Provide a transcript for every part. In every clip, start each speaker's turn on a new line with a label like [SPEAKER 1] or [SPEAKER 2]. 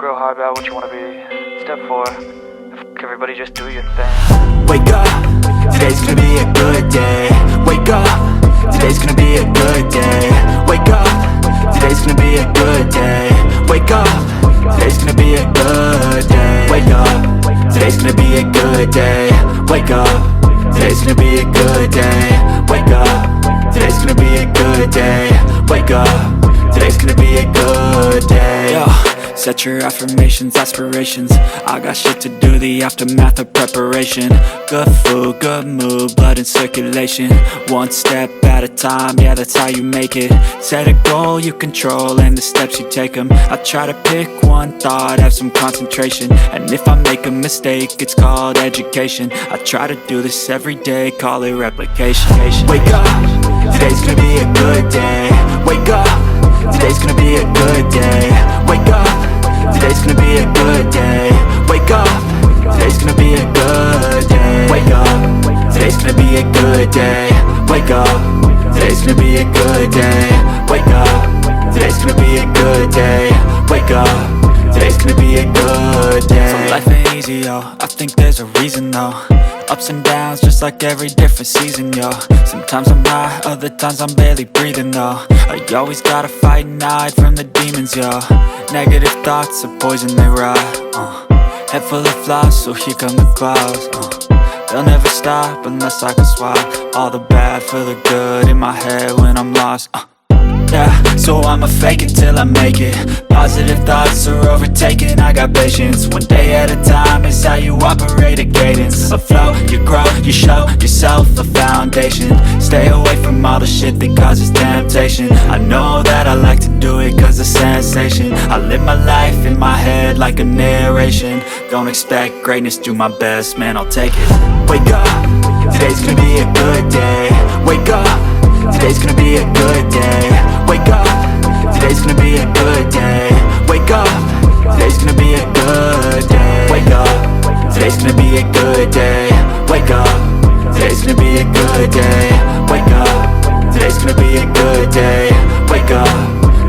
[SPEAKER 1] Grow hard about what you wanna be. Step 4, everybody just do your thing.
[SPEAKER 2] Wake up, today's gonna be a good day. Wake up, today's gonna be a good day. Wake up, today's gonna be a good day. Wake up, today's gonna be a good day. Wake up, today's gonna be a good day. Wake up, today's gonna be a good day. Wake up, today's gonna be a good day. Wake up, today's gonna be a good day. Yo, set your affirmations, aspirations. I got shit to do, the aftermath of preparation. Good food, good mood, blood in circulation. One step at a time, yeah, that's how you make it. Set a goal you control and the steps you take them. I try to pick one thought, have some concentration. And if I make a mistake, it's called education. I try to do this every day, call it replication. Wake up, today's gonna be a good day. Wake up, today's gonna be a good day. Wake up, today's gonna be a good day. Wake up, today's gonna be a good day. Wake up, today's gonna be a good day. Wake up, today's gonna be a good day. Wake up, today's gonna be a good day. Wake up, today's gonna be a good day. So life ain't easy, yo, I think there's a reason though. Ups and downs, just like every different season, yo. Sometimes I'm high, other times I'm barely breathing, though. I always gotta fight and hide from the demons, yo. Negative thoughts are poison, they rot. Head full of flies, so here come the clouds. They'll never stop unless I can swap all the bad for the good in my head when I'm lost. Yeah, so I'ma fake it till I make it. Positive thoughts are overtaken, I got patience. One day at a time is how you operate a cadence. A flow, you grow, you show yourself a foundation. Stay away from all the shit that causes temptation. I know that I like to do it cause it's sensation. I live my life in my head like a narration. Don't expect greatness, do my best, man, I'll take it. Wake up, today's gonna be a good day. Wake up, today's gonna be a good day. Wake up, today's gonna be a good day. Wake up, today's gonna be a good day. Wake up, today's gonna be a good day. Wake up, today's gonna be a good day. Wake up, today's gonna be a good day. Wake up,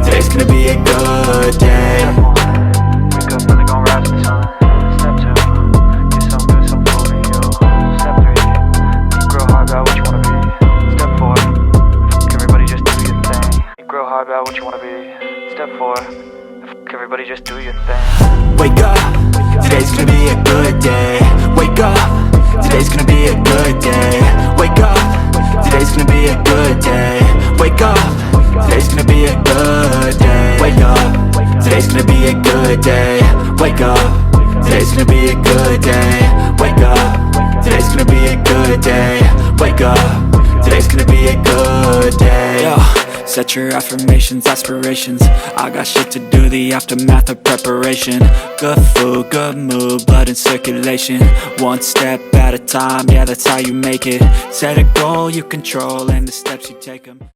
[SPEAKER 2] today's gonna be a good day.
[SPEAKER 1] Wake up, really gon' rise with the sun. Step 2, get some good, some food in you. Step 3, grow hard about what you wanna be. Step 4, everybody just do your thing. Grow hard about what you wanna be. Step 4, everybody just do your thing.
[SPEAKER 2] Wake up, today's gonna be a good day. Wake up, today's gonna be a good day. Wake up, today's gonna be a good day. Wake up, today's gonna be a good day. Wake up, today's gonna be a good day. Wake up, today's gonna be a good day. Wake up, today's gonna be a good day. Wake up, today's gonna be a good day. Yo, set your affirmations, aspirations. I got shit to do, the aftermath of preparation. Good food, good mood, blood in circulation. One step at a time, yeah, that's how you make it. Set a goal you control and the steps you take them.